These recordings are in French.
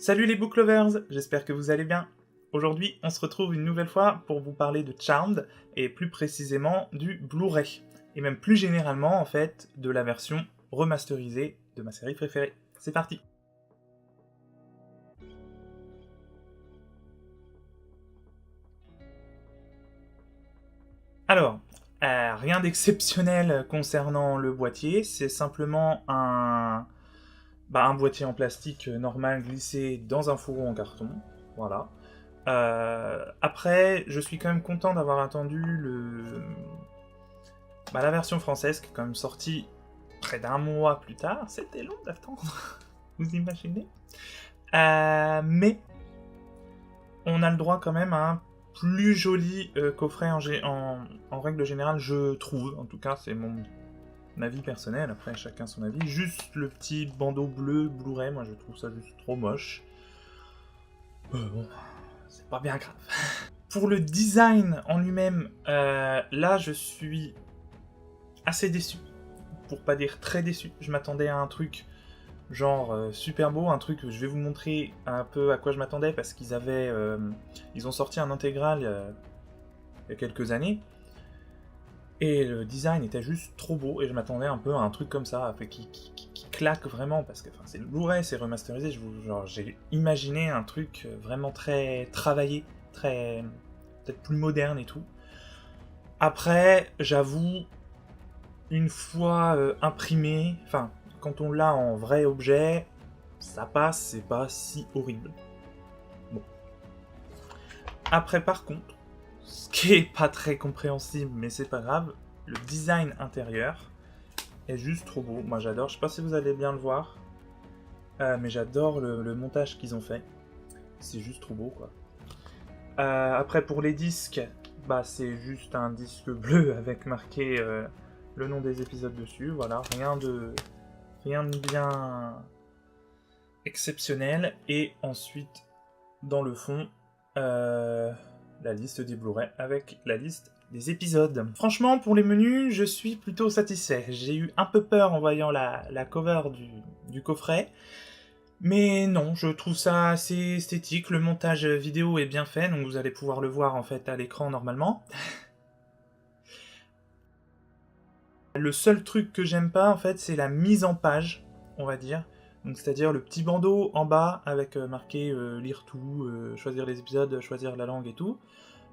Salut les book lovers, j'espère que vous allez bien. Aujourd'hui, on se retrouve une nouvelle fois pour vous parler de Charmed, et plus précisément du Blu-ray, et même plus généralement en fait de la version remasterisée de ma série préférée. C'est parti. Alors, rien d'exceptionnel concernant le boîtier, c'est simplement un boîtier en plastique normal glissé dans un fourreau en carton, voilà. Après, je suis quand même content d'avoir attendu la version française qui est quand même sortie près d'un mois plus tard. C'était long d'attendre, vous imaginez. Mais on a le droit quand même à un plus joli coffret en règle générale, je trouve. En tout cas, c'est mon avis personnel, après chacun son avis. Juste le petit bandeau bleu Blu-ray, moi je trouve ça juste trop moche. Bon, c'est pas bien grave. Pour le design en lui-même, là je suis assez déçu, pour pas dire très déçu. Je m'attendais à un truc genre super beau, un truc, je vais vous montrer un peu à quoi je m'attendais, parce qu'ils ont sorti un intégral il y a quelques années, et le design était juste trop beau, et je m'attendais un peu à un truc comme ça, qui claque vraiment, parce que c'est le Blu-ray, c'est remasterisé, j'ai imaginé un truc vraiment très travaillé, peut-être plus moderne et tout. Après, j'avoue, une fois imprimé, quand on l'a en vrai objet, ça passe, c'est pas si horrible. Bon. Après, par contre, ce qui est pas très compréhensible, mais c'est pas grave, le design intérieur est juste trop beau. Moi j'adore, je sais pas si vous allez bien le voir, mais j'adore le montage qu'ils ont fait. C'est juste trop beau, quoi. Après, pour les disques, c'est juste un disque bleu avec marqué le nom des épisodes dessus. Voilà, rien de bien exceptionnel. Et ensuite, dans le fond, la liste des Blu-ray avec la liste des épisodes. Franchement, pour les menus, je suis plutôt satisfait. J'ai eu un peu peur en voyant la cover du coffret. Mais non, je trouve ça assez esthétique, le montage vidéo est bien fait, donc vous allez pouvoir le voir en fait à l'écran normalement. Le seul truc que j'aime pas en fait, c'est la mise en page, on va dire. Donc c'est-à-dire le petit bandeau en bas avec marqué lire tout, choisir les épisodes, choisir la langue et tout.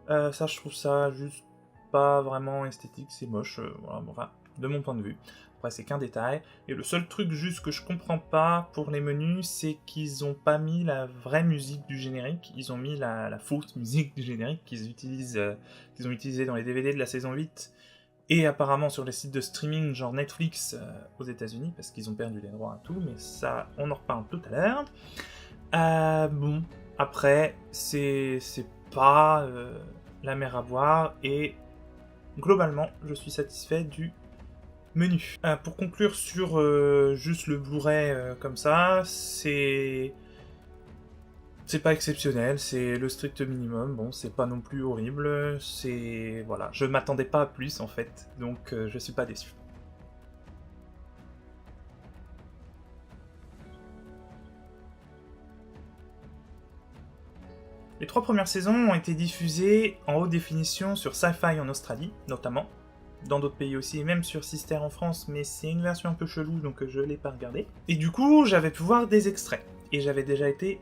Ça, je trouve ça juste pas vraiment esthétique, c'est moche, voilà, bon, enfin, de mon point de vue. Après, c'est qu'un détail. Et le seul truc juste que je comprends pas pour les menus, c'est qu'ils ont pas mis la vraie musique du générique, ils ont mis la fausse musique du générique qu'ils ont utilisé dans les DVD de la saison 8, et apparemment sur les sites de streaming genre Netflix aux États-Unis, parce qu'ils ont perdu les droits à tout, mais ça, on en reparle tout à l'heure. Bon, après, c'est pas la mer à boire, et globalement, je suis satisfait du menu. Pour conclure sur juste le Blu-ray comme ça, c'est pas exceptionnel, c'est le strict minimum, bon, c'est pas non plus horrible, voilà, je m'attendais pas à plus en fait, donc je suis pas déçu. Les 3 premières saisons ont été diffusées en haute définition sur Sci-Fi en Australie, notamment, dans d'autres pays aussi, et même sur Sister en France, mais c'est une version un peu chelou, donc je l'ai pas regardée. Et du coup, j'avais pu voir des extraits, et j'avais déjà été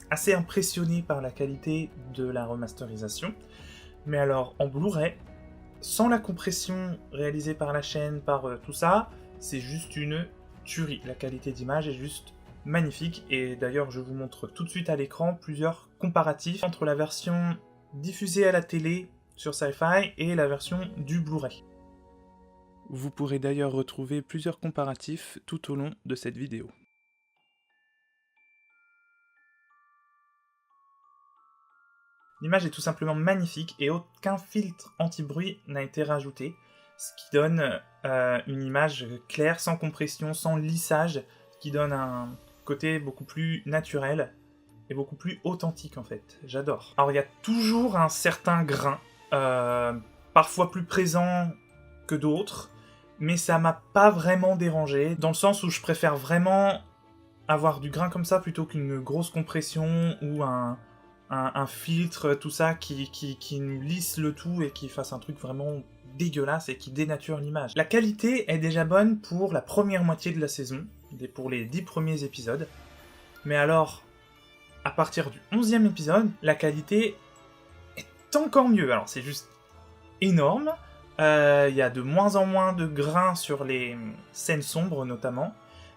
assez impressionné par la qualité de la remasterisation. Mais alors, en Blu-ray, sans la compression réalisée par la chaîne, par tout ça, c'est juste une tuerie. La qualité d'image est juste magnifique, et d'ailleurs je vous montre tout de suite à l'écran plusieurs comparatifs entre la version diffusée à la télé sur Sci-Fi et la version du Blu-ray. Vous pourrez d'ailleurs retrouver plusieurs comparatifs tout au long de cette vidéo. L'image est tout simplement magnifique et aucun filtre anti-bruit n'a été rajouté, ce qui donne une image claire, sans compression, sans lissage, qui donne un côté beaucoup plus naturel et beaucoup plus authentique en fait. J'adore. Alors il y a toujours un certain grain, parfois plus présent que d'autres, mais ça m'a pas vraiment dérangé, dans le sens où je préfère vraiment avoir du grain comme ça plutôt qu'une grosse compression ou un filtre, tout ça, qui nous lisse le tout et qui fasse un truc vraiment dégueulasse et qui dénature l'image. La qualité est déjà bonne pour la première moitié de la saison, pour les 10 premiers épisodes, mais alors, à partir du 11e épisode, la qualité est encore mieux. Alors c'est juste énorme, il y a de moins en moins de grains sur les scènes sombres notamment,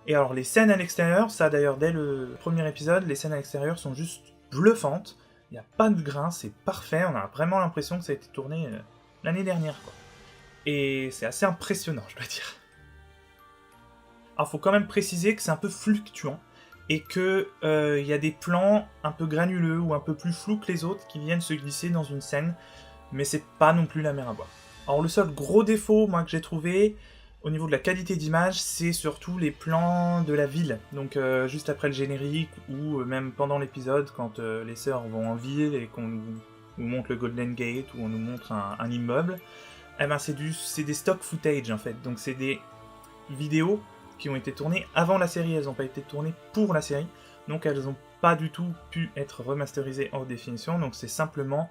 et alors les scènes à l'extérieur, ça d'ailleurs dès le premier épisode, les scènes à l'extérieur sont juste bluffantes, il n'y a pas de grains, c'est parfait, on a vraiment l'impression que ça a été tourné l'année dernière, quoi. Et c'est assez impressionnant, je dois dire. Alors faut quand même préciser que c'est un peu fluctuant, et que y a des plans un peu granuleux ou un peu plus flous que les autres qui viennent se glisser dans une scène, mais c'est pas non plus la mer à boire. Alors le seul gros défaut, moi, que j'ai trouvé, au niveau de la qualité d'image, c'est surtout les plans de la ville. Donc juste après le générique, ou même pendant l'épisode, quand les sœurs vont en ville et qu'on nous montre le Golden Gate, ou on nous montre un immeuble, eh ben c'est des stock footage en fait. Donc c'est des vidéos qui ont été tournées avant la série, elles n'ont pas été tournées pour la série, donc elles n'ont pas du tout pu être remasterisées en haute définition, donc c'est simplement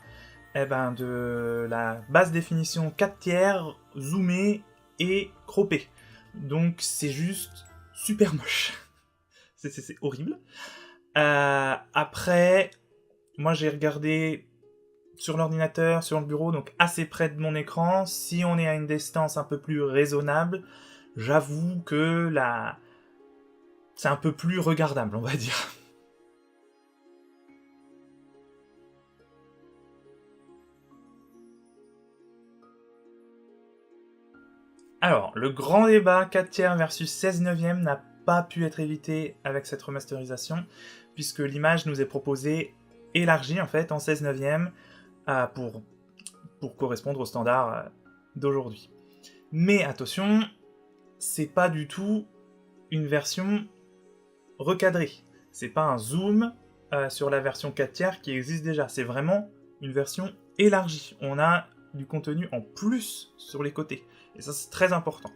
de la basse définition 4/3, zoomée et croppée. Donc c'est juste super moche. c'est horrible. Après, moi j'ai regardé sur l'ordinateur, sur le bureau, donc assez près de mon écran. Si on est à une distance un peu plus raisonnable, j'avoue que c'est un peu plus regardable, on va dire. Alors, le grand débat 4/3 versus 16/9 n'a pas pu être évité avec cette remasterisation, puisque l'image nous est proposée élargie en fait en 16/9 pour correspondre aux standards d'aujourd'hui. Mais attention, c'est pas du tout une version recadrée. C'est pas un zoom sur la version 4/3 qui existe déjà. C'est vraiment une version élargie. On a du contenu en plus sur les côtés. Et ça, c'est très important.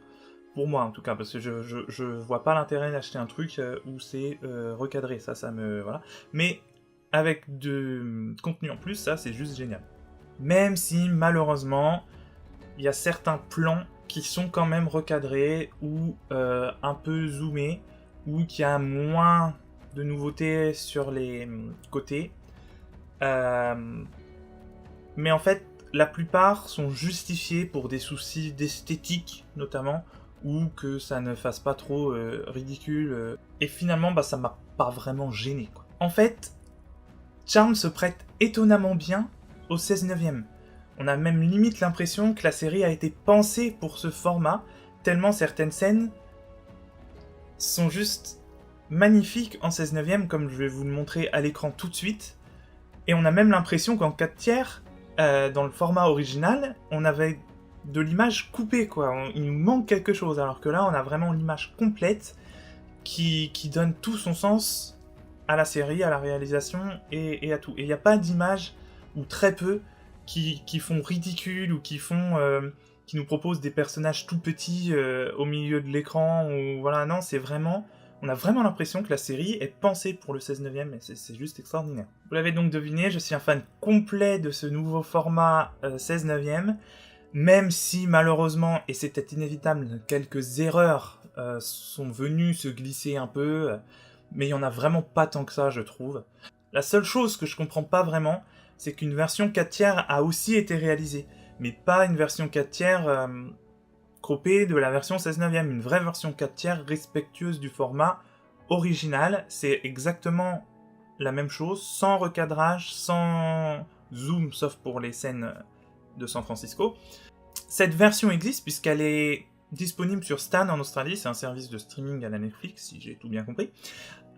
Pour moi, en tout cas, parce que je vois pas l'intérêt d'acheter un truc où c'est recadré. Ça me... Voilà. Mais avec de contenu en plus, ça, c'est juste génial. Même si, malheureusement, il y a certains plans qui sont quand même recadrés ou un peu zoomés, ou qu'il y a moins de nouveautés sur les côtés. Mais en fait, la plupart sont justifiés pour des soucis d'esthétique, notamment, ou que ça ne fasse pas trop ridicule. Et finalement, ça m'a pas vraiment gêné, quoi. En fait, Charmed se prête étonnamment bien au 16/9. On a même limite l'impression que la série a été pensée pour ce format, tellement certaines scènes sont juste magnifiques en 16/9, comme je vais vous le montrer à l'écran tout de suite. Et on a même l'impression qu'en 4/3, dans le format original, on avait de l'image coupée, quoi. Il nous manque quelque chose, alors que là, on a vraiment l'image complète qui donne tout son sens à la série, à la réalisation et à tout. Et il n'y a pas d'image, ou très peu, qui font ridicule, ou qui nous proposent des personnages tout petits au milieu de l'écran, ou voilà, non, c'est vraiment... On a vraiment l'impression que la série est pensée pour le 16/9, et c'est juste extraordinaire. Vous l'avez donc deviné, je suis un fan complet de ce nouveau format 16/9, même si malheureusement, et c'était inévitable, quelques erreurs sont venues se glisser un peu, mais il n'y en a vraiment pas tant que ça, je trouve. La seule chose que je comprends pas vraiment, c'est qu'une version 4/3 a aussi été réalisée, mais pas une version 4/3 croppée de la version 16/9, une vraie version 4/3 respectueuse du format original. C'est exactement la même chose, sans recadrage, sans zoom, sauf pour les scènes de San Francisco. Cette version existe puisqu'elle est disponible sur Stan en Australie, c'est un service de streaming à la Netflix, si j'ai tout bien compris.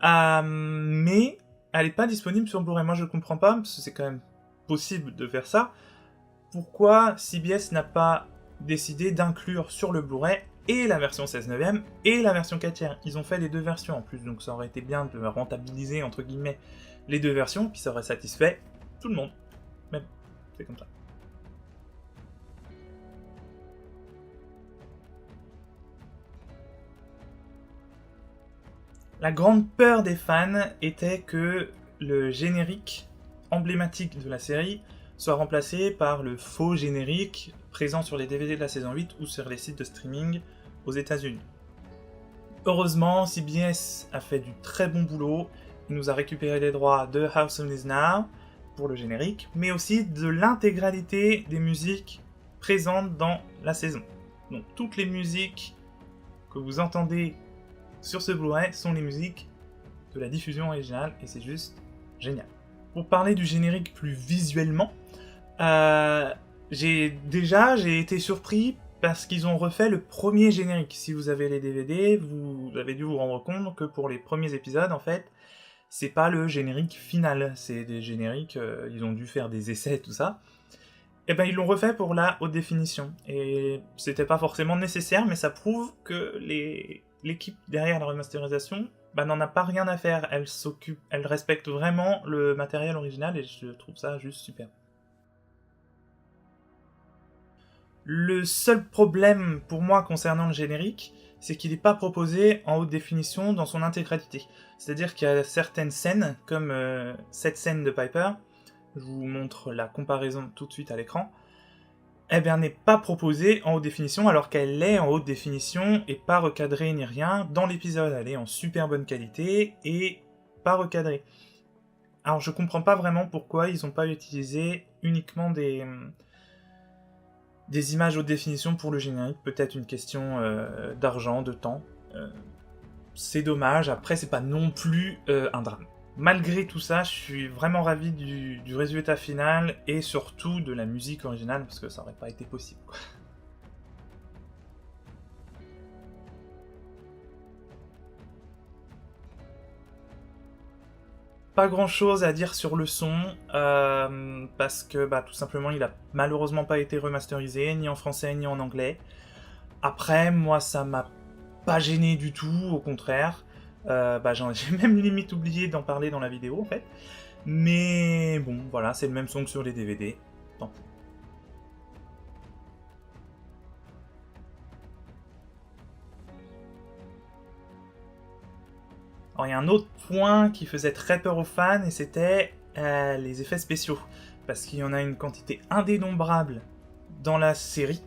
Mais elle n'est pas disponible sur Blu-ray. Moi je comprends pas, parce que c'est quand même possible de faire ça. Pourquoi CBS n'a pas décidé d'inclure sur le Blu-ray et la version 16/9 et la version 4/3. Ils ont fait les deux versions en plus, donc ça aurait été bien de rentabiliser entre guillemets les deux versions, puis ça aurait satisfait tout le monde. Même, c'est comme ça. La grande peur des fans était que le générique emblématique de la série soit remplacé par le faux générique présent sur les DVD de la saison 8 ou sur les sites de streaming aux États-Unis. Heureusement, CBS a fait du très bon boulot. Il nous a récupéré les droits de How Soon Is Now pour le générique, mais aussi de l'intégralité des musiques présentes dans la saison. Donc toutes les musiques que vous entendez sur ce Blu-ray sont les musiques de la diffusion originale et c'est juste génial. Pour parler du générique plus visuellement, j'ai été surpris parce qu'ils ont refait le premier générique. Si vous avez les DVD, vous avez dû vous rendre compte que pour les premiers épisodes, en fait, c'est pas le générique final, c'est des génériques, ils ont dû faire des essais, tout ça. Et ben ils l'ont refait pour la haute définition. Et c'était pas forcément nécessaire, mais ça prouve que l'équipe derrière la remasterisation n'en a pas rien à faire. Elle respecte vraiment le matériel original et je trouve ça juste super. Le seul problème pour moi concernant le générique, c'est qu'il n'est pas proposé en haute définition dans son intégralité. C'est-à-dire qu'il y a certaines scènes, comme cette scène de Piper, je vous montre la comparaison tout de suite à l'écran, n'est pas proposée en haute définition alors qu'elle est en haute définition et pas recadrée ni rien. Dans l'épisode, elle est en super bonne qualité et pas recadrée. Alors je comprends pas vraiment pourquoi ils n'ont pas utilisé uniquement des images haute définition pour le générique, peut-être une question d'argent, de temps. C'est dommage, après c'est pas non plus un drame. Malgré tout ça, je suis vraiment ravi du résultat final et surtout de la musique originale parce que ça aurait pas été possible, quoi. Pas grand chose à dire sur le son, parce que tout simplement il a malheureusement pas été remasterisé, ni en français ni en anglais. Après, moi ça m'a pas gêné du tout, au contraire. J'ai même limite oublié d'en parler dans la vidéo en fait. Mais bon, voilà, c'est le même son que sur les DVD. Tant pis. Alors il y a un autre point qui faisait très peur aux fans et c'était les effets spéciaux. Parce qu'il y en a une quantité indénombrable dans la série.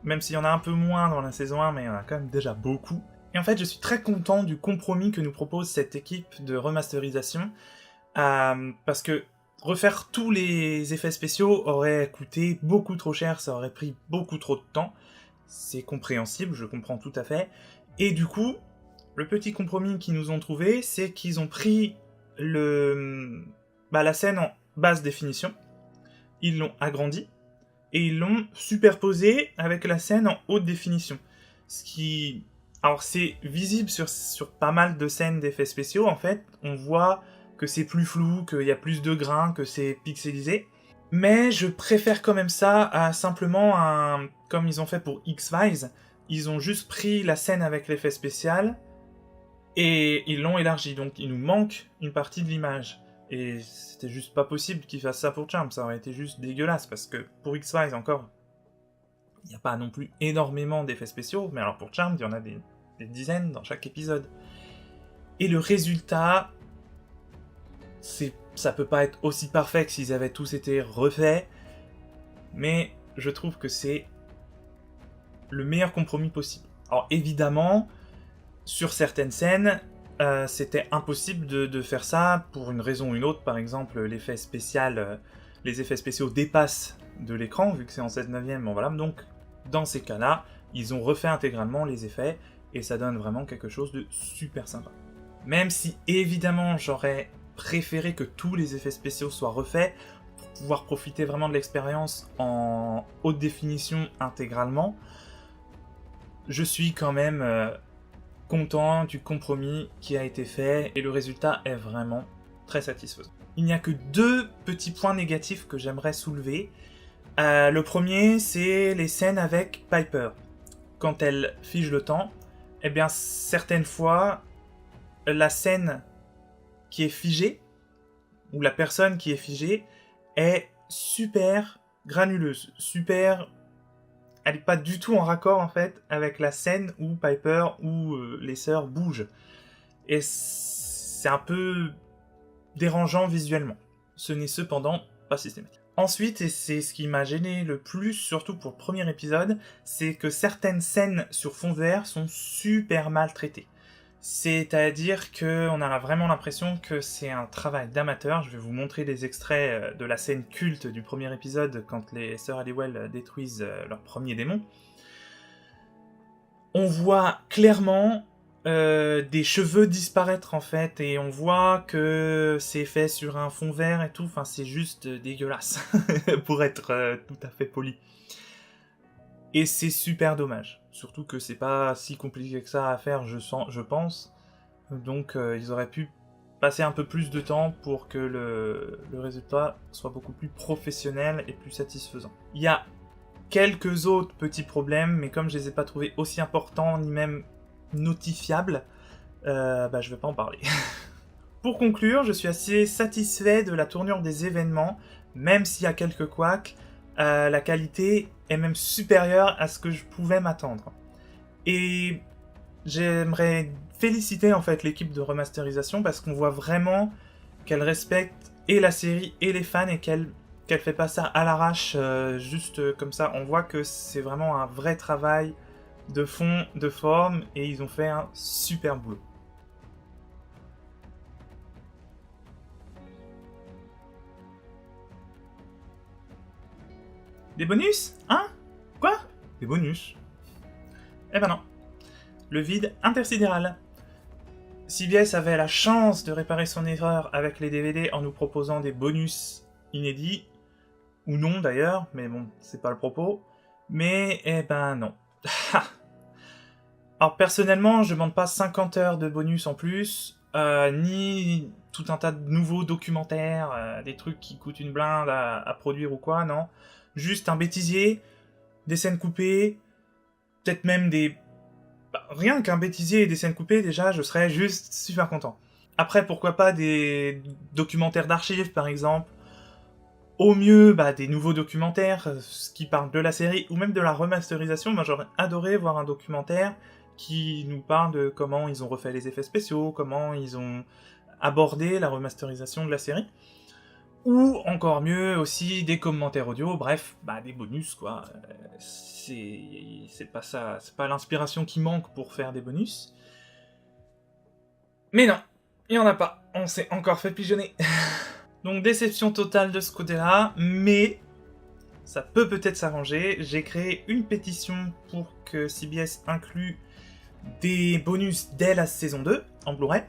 Même s'il y en a un peu moins dans la saison 1, mais il y en a quand même déjà beaucoup. Et en fait, je suis très content du compromis que nous propose cette équipe de remasterisation. Parce que refaire tous les effets spéciaux aurait coûté beaucoup trop cher, ça aurait pris beaucoup trop de temps. C'est compréhensible, je comprends tout à fait. Et du coup, le petit compromis qu'ils nous ont trouvé, c'est qu'ils ont pris la scène en basse définition, ils l'ont agrandie, et ils l'ont superposée avec la scène en haute définition. Ce qui... Alors c'est visible sur pas mal de scènes d'effets spéciaux, en fait, on voit que c'est plus flou, qu'il y a plus de grains, que c'est pixelisé. Mais je préfère quand même ça à simplement comme ils ont fait pour X-Files, ils ont juste pris la scène avec l'effet spécial, et ils l'ont élargi, donc il nous manque une partie de l'image. Et c'était juste pas possible qu'ils fassent ça pour Charmed, ça aurait été juste dégueulasse, parce que pour X-Files encore, il n'y a pas non plus énormément d'effets spéciaux, mais alors pour Charmed, il y en a des dizaines dans chaque épisode. Et le résultat, ça peut pas être aussi parfait que s'ils avaient tous été refaits, mais je trouve que c'est le meilleur compromis possible. Alors évidemment, sur certaines scènes, c'était impossible de faire ça pour une raison ou une autre. Par exemple, les effets spéciaux dépassent de l'écran, vu que c'est en 7/9, bon voilà. Donc, dans ces cas-là, ils ont refait intégralement les effets, et ça donne vraiment quelque chose de super sympa. Même si, évidemment, j'aurais préféré que tous les effets spéciaux soient refaits, pour pouvoir profiter vraiment de l'expérience en haute définition intégralement, je suis quand même... content du compromis qui a été fait et le résultat est vraiment très satisfaisant. Il n'y a que 2 petits points négatifs que j'aimerais soulever. Le premier, c'est les scènes avec Piper. Quand elle fige le temps, certaines fois, la scène qui est figée, ou la personne qui est figée, est super granuleuse, elle n'est pas du tout en raccord en fait avec la scène où Piper ou les sœurs bougent. et c'est un peu dérangeant visuellement. Ce n'est cependant pas systématique. Ensuite, et c'est ce qui m'a gêné le plus, surtout pour le premier épisode, c'est que certaines scènes sur fond vert sont super mal traitées. C'est-à-dire qu'on a vraiment l'impression que c'est un travail d'amateur. Je vais vous montrer des extraits de la scène culte du premier épisode quand les sœurs Halliwell détruisent leur premier démon. On voit clairement des cheveux disparaître en fait, et on voit que c'est fait sur un fond vert et tout, enfin c'est juste dégueulasse, pour être tout à fait poli. Et c'est super dommage, surtout que c'est pas si compliqué que ça à faire, je pense, donc ils auraient pu passer un peu plus de temps pour que le résultat soit beaucoup plus professionnel et plus satisfaisant. Il y a quelques autres petits problèmes, mais comme je les ai pas trouvés aussi importants, ni même notifiables, je vais pas en parler. Pour conclure, je suis assez satisfait de la tournure des événements, même s'il y a quelques couacs, la qualité est même supérieure à ce que je pouvais m'attendre. Et j'aimerais féliciter en fait l'équipe de remasterisation parce qu'on voit vraiment qu'elle respecte et la série et les fans et qu'elle fait pas ça à l'arrache, juste comme ça. On voit que c'est vraiment un vrai travail de fond, de forme, et ils ont fait un super boulot. Des bonus? Hein? Quoi? Des bonus? Eh ben non. Le vide intersidéral. CBS avait la chance de réparer son erreur avec les DVD en nous proposant des bonus inédits, ou non d'ailleurs, mais bon, c'est pas le propos. Mais, eh ben non. Alors personnellement, je demande pas 50 heures de bonus en plus, ni tout un tas de nouveaux documentaires, des trucs qui coûtent une blinde à produire ou quoi, non. Juste un bêtisier, des scènes coupées, peut-être même des... rien qu'un bêtisier et des scènes coupées, déjà, je serais juste super content. Après, pourquoi pas des documentaires d'archives, par exemple. Au mieux, des nouveaux documentaires qui parlent de la série, ou même de la remasterisation. Moi, j'aurais adoré voir un documentaire qui nous parle de comment ils ont refait les effets spéciaux, comment ils ont abordé la remasterisation de la série. Ou encore mieux aussi des commentaires audio, bref, des bonus quoi. C'est pas ça, c'est pas l'inspiration qui manque pour faire des bonus. Mais non, il y en a pas, on s'est encore fait pigeonner. Donc déception totale de ce côté-là, mais ça peut peut-être s'arranger. J'ai créé une pétition pour que CBS inclue des bonus dès la saison 2 en Blu-ray.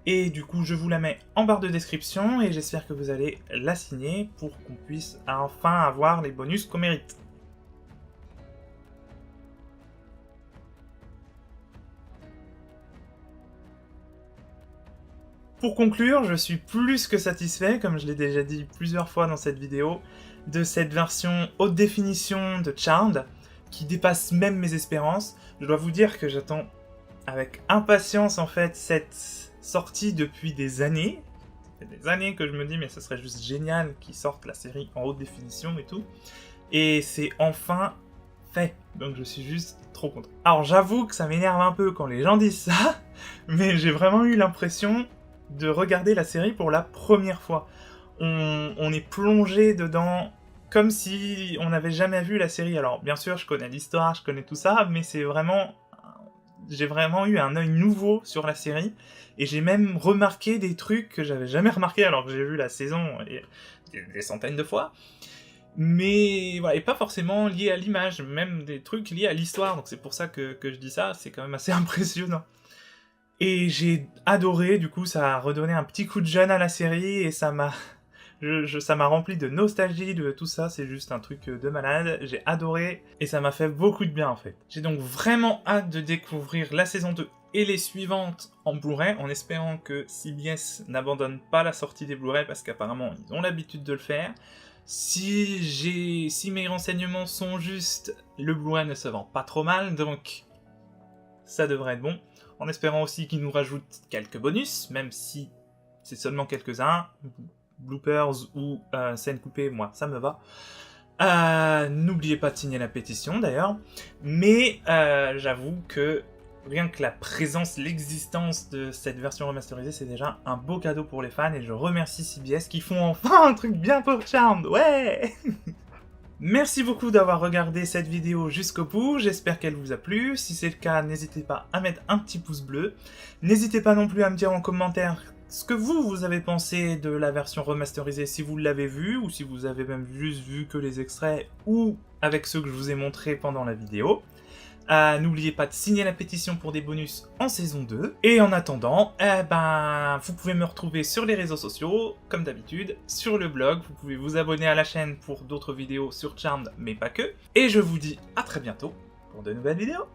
Et du coup, je vous la mets en barre de description et j'espère que vous allez la signer pour qu'on puisse enfin avoir les bonus qu'on mérite. Pour conclure, je suis plus que satisfait, comme je l'ai déjà dit plusieurs fois dans cette vidéo, de cette version haute définition de Charmed, qui dépasse même mes espérances. Je dois vous dire que j'attends avec impatience en fait cette sortie depuis des années. Ça fait des années que je me dis mais ce serait juste génial qu'ils sortent la série en haute définition et tout. Et c'est enfin fait. Donc je suis juste trop content. Alors j'avoue que ça m'énerve un peu quand les gens disent ça, mais j'ai vraiment eu l'impression de regarder la série pour la première fois. On est plongé dedans comme si on n'avait jamais vu la série. Alors bien sûr je connais l'histoire, je connais tout ça, mais c'est vraiment... j'ai vraiment eu un œil nouveau sur la série, et j'ai même remarqué des trucs que j'avais jamais remarqué alors que j'ai vu la saison des centaines de fois. Mais voilà, et pas forcément liés à l'image, même des trucs liés à l'histoire, donc c'est pour ça que je dis ça, c'est quand même assez impressionnant. Et j'ai adoré, du coup ça a redonné un petit coup de jeune à la série, et ça m'a rempli de nostalgie, de tout ça, c'est juste un truc de malade, j'ai adoré, et ça m'a fait beaucoup de bien en fait. J'ai donc vraiment hâte de découvrir la saison 2 et les suivantes en Blu-ray, en espérant que CBS n'abandonne pas la sortie des Blu-ray, parce qu'apparemment ils ont l'habitude de le faire. Si mes renseignements sont justes, le Blu-ray ne se vend pas trop mal, donc ça devrait être bon. En espérant aussi qu'ils nous rajoutent quelques bonus, même si c'est seulement quelques-uns, bloopers ou scènes coupées, moi ça me va. N'oubliez pas de signer la pétition d'ailleurs, mais j'avoue que rien que la présence, l'existence de cette version remasterisée, c'est déjà un beau cadeau pour les fans, et je remercie CBS qui font enfin un truc bien pour Charmed, ouais. Merci beaucoup d'avoir regardé cette vidéo jusqu'au bout, j'espère qu'elle vous a plu. Si c'est le cas, n'hésitez pas à mettre un petit pouce bleu. N'hésitez pas non plus à me dire en commentaire ce que vous avez pensé de la version remasterisée, si vous l'avez vue, ou si vous avez même juste vu que les extraits, ou avec ceux que je vous ai montrés pendant la vidéo. N'oubliez pas de signer la pétition pour des bonus en saison 2. Et en attendant, vous pouvez me retrouver sur les réseaux sociaux, comme d'habitude, sur le blog. Vous pouvez vous abonner à la chaîne pour d'autres vidéos sur Charmed, mais pas que. Et je vous dis à très bientôt pour de nouvelles vidéos.